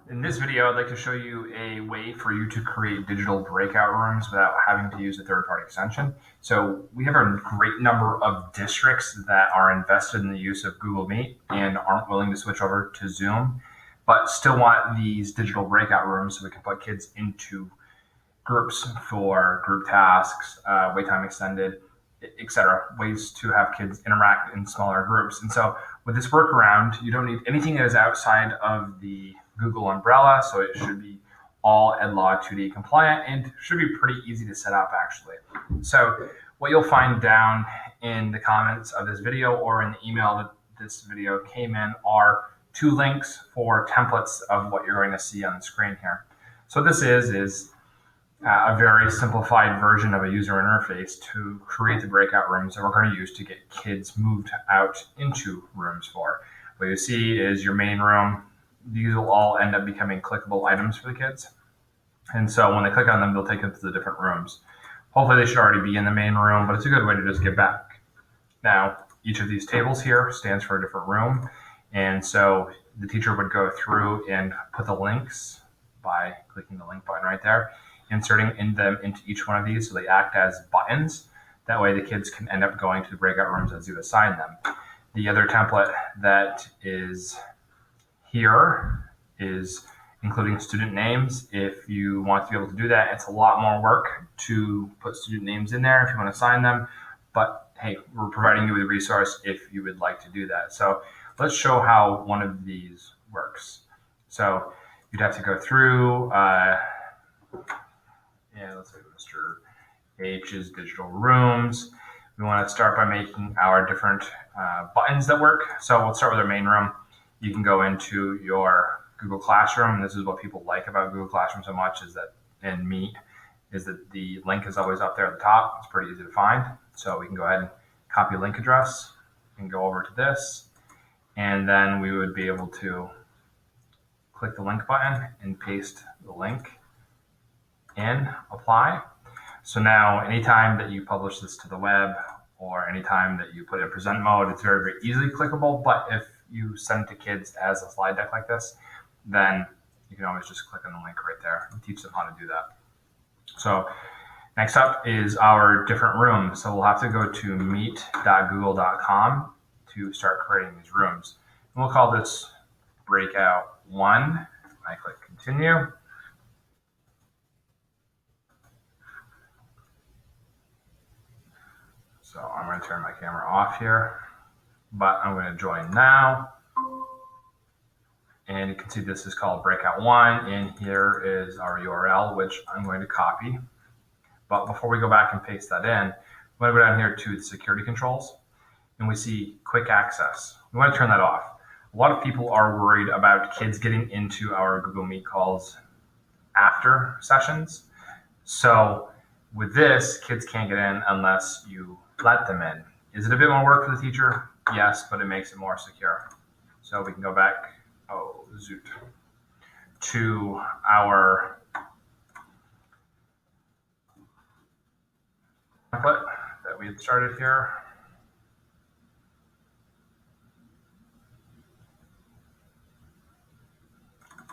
In this video, I'd like to show you a way for you to create digital breakout rooms without having to use a third-party extension. So we have a great number of districts that are invested in the use of Google Meet and aren't willing to switch over to Zoom, but still want these digital breakout rooms so we can put kids into groups for group tasks, wait time extended, etc. Ways to have kids interact in smaller groups. And so with this workaround, you don't need anything that is outside of the Google umbrella. So it should be all EdLaw 2D compliant and should be pretty easy to set up actually. So what you'll find down in the comments of this video or in the email that this video came in are two links for templates of what you're going to see on the screen here. So what this is a very simplified version of a user interface to create the breakout rooms that we're going to use to get kids moved out into rooms for. What you see is your main room. These will all end up becoming clickable items for the kids. And so when they click on them, they'll take them to the different rooms. Hopefully they should already be in the main room, but it's a good way to just get back. Now, each of these tables here stands for a different room. And so the teacher would go through and put the links by clicking the link button right there, inserting them into each one of these so they act as buttons. That way the kids can end up going to the breakout rooms as you assign them. The other template that is here is including student names. If you want to be able to do that, it's a lot more work to put student names in there if you want to assign them. But hey, we're providing you with a resource if you would like to do that. So let's show how one of these works. So you'd have to go through, let's say Mr. H's digital rooms. We want to start by making our different buttons that work. So we'll start with our main room. You can go into your Google Classroom. And this is what people like about Google Classroom so much is that in Meet is that the link is always up there at the top. It's pretty easy to find. So we can go ahead and copy a link address and go over to this. And then we would be able to click the link button and paste the link in, apply. So now anytime that you publish this to the web or anytime that you put it in present mode, it's very, very easily clickable. But if you send it to kids as a slide deck like this, then you can always just click on the link right there and teach them how to do that. So next up is our different rooms. So we'll have to go to meet.google.com to start creating these rooms. And we'll call this Breakout 1. I click continue. So I'm going to turn my camera off here, but I'm going to join now. And you can see this is called Breakout 1, and here is our URL, which I'm going to copy. But before we go back and paste that in, I'm going to go down here to the security controls, and we see quick access. We want to turn that off. A lot of people are worried about kids getting into our Google Meet calls after sessions. So with this, kids can't get in unless you let them in. Is it a bit more work for the teacher? Yes, but it makes it more secure. So we can go back, to our template that we had started here.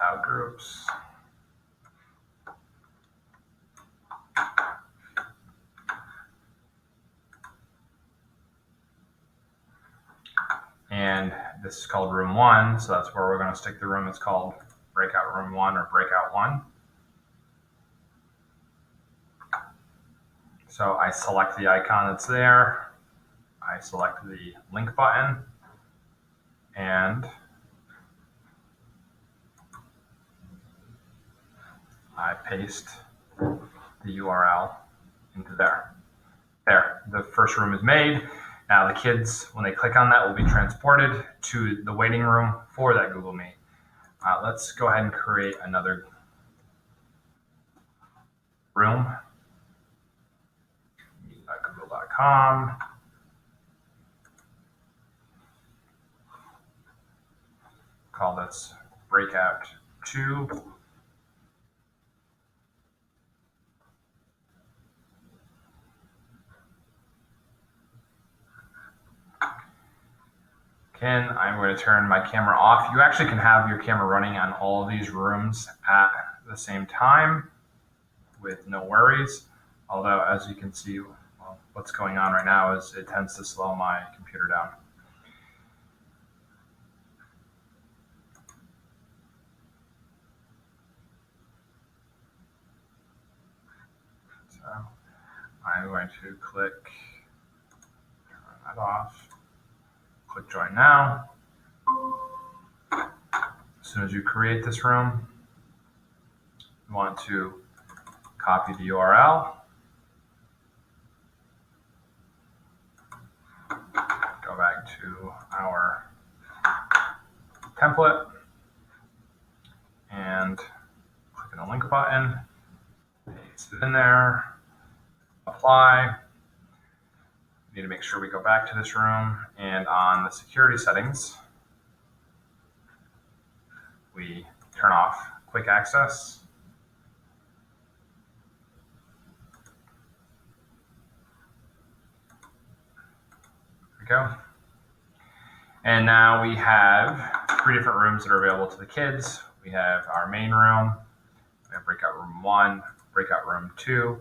Out groups. And this is called room 1, so that's where we're going to stick the room. It's called Breakout Room 1 or Breakout 1. So I select the icon that's there. I select the link button, and I paste the URL into there. There, the first room is made. Now the kids, when they click on that, will be transported to the waiting room for that Google Meet. Let's go ahead and create another room. Meet.google.com. Call this Breakout 2. in. I'm going to turn my camera off. You actually can have your camera running on all of these rooms at the same time with no worries. Although, as you can see, well, what's going on right now is it tends to slow my computer down. So I'm going to click turn that off. Click join now. As soon as you create this room, you want to copy the URL. Go back to our template and click on the link button. Paste it in there. Apply. We need to make sure we go back to this room, and on the security settings, we turn off quick access. There we go. And now we have 3 different rooms that are available to the kids. We have our main room, we have breakout room 1, breakout room 2,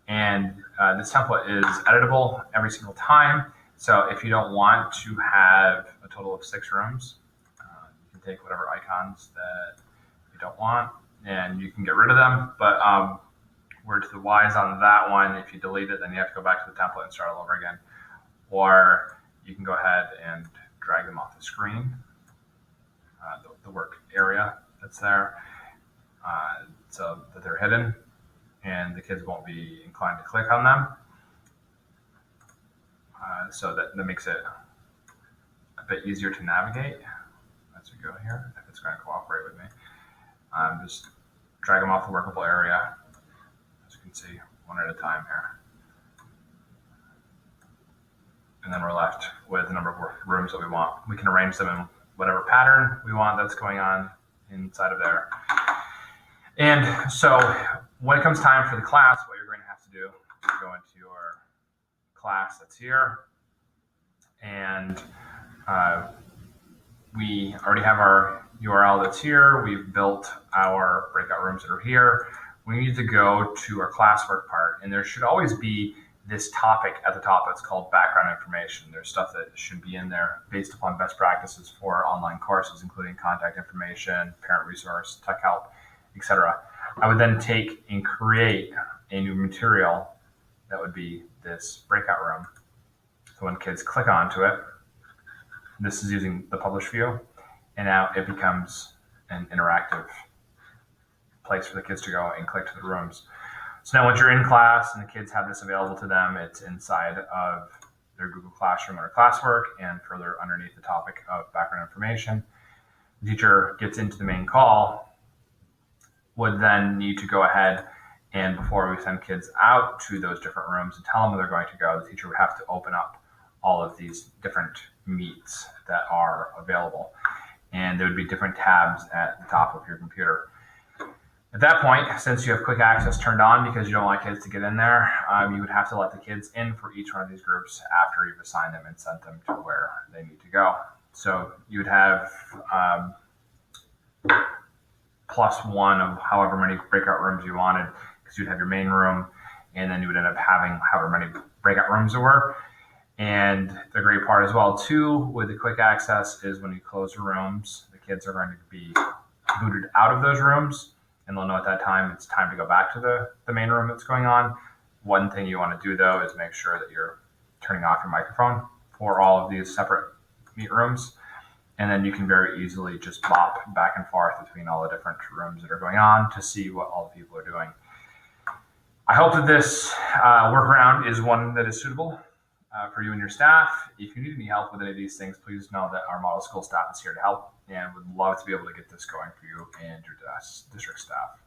and this template is editable every single time. So if you don't want to have a total of 6 rooms, you can take whatever icons that you don't want and you can get rid of them. But word to the wise on that one, if you delete it, then you have to go back to the template and start all over again. Or you can go ahead and drag them off the screen, the work area that's there, so that they're hidden and the kids won't be inclined to click on them. So that makes it a bit easier to navigate as we go here, if it's going to cooperate with me. Just drag them off the workable area, as you can see, one at a time here. And then we're left with the number of rooms that we want. We can arrange them in whatever pattern we want that's going on inside of there. And so when it comes time for the class, what you're going to have to do is go into your class that's here. And we already have our URL that's here. We've built our breakout rooms that are here. We need to go to our classwork part, and there should always be this topic at the top that's called background information. There's stuff that should be in there based upon best practices for online courses, including contact information, parent resource, tech help, etc. I would then take and create a new material that would be this breakout room. So when kids click onto it, this is using the publish view, and now it becomes an interactive place for the kids to go and click to the rooms. So now once you're in class and the kids have this available to them, it's inside of their Google Classroom or classwork and further underneath the topic of background information. The teacher gets into the main call, would then need to go ahead and before we send kids out to those different rooms and tell them where they're going to go, the teacher would have to open up all of these different meets that are available. And there would be different tabs at the top of your computer. At that point, since you have quick access turned on because you don't want kids to get in there, you would have to let the kids in for each one of these groups after you've assigned them and sent them to where they need to go. So you would have +1 of however many breakout rooms you wanted, because you'd have your main room, and then you would end up having however many breakout rooms there were. And the great part as well, too, with the quick access is when you close the rooms, the kids are going to be booted out of those rooms, and they'll know at that time it's time to go back to the main room that's going on. One thing you want to do, though, is make sure that you're turning off your microphone for all of these separate meet rooms. And then you can very easily just bop back and forth between all the different rooms that are going on to see what all the people are doing. I hope that this workaround is one that is suitable for you and your staff. If you need any help with any of these things, please know that our model school staff is here to help and would love to be able to get this going for you and your district staff.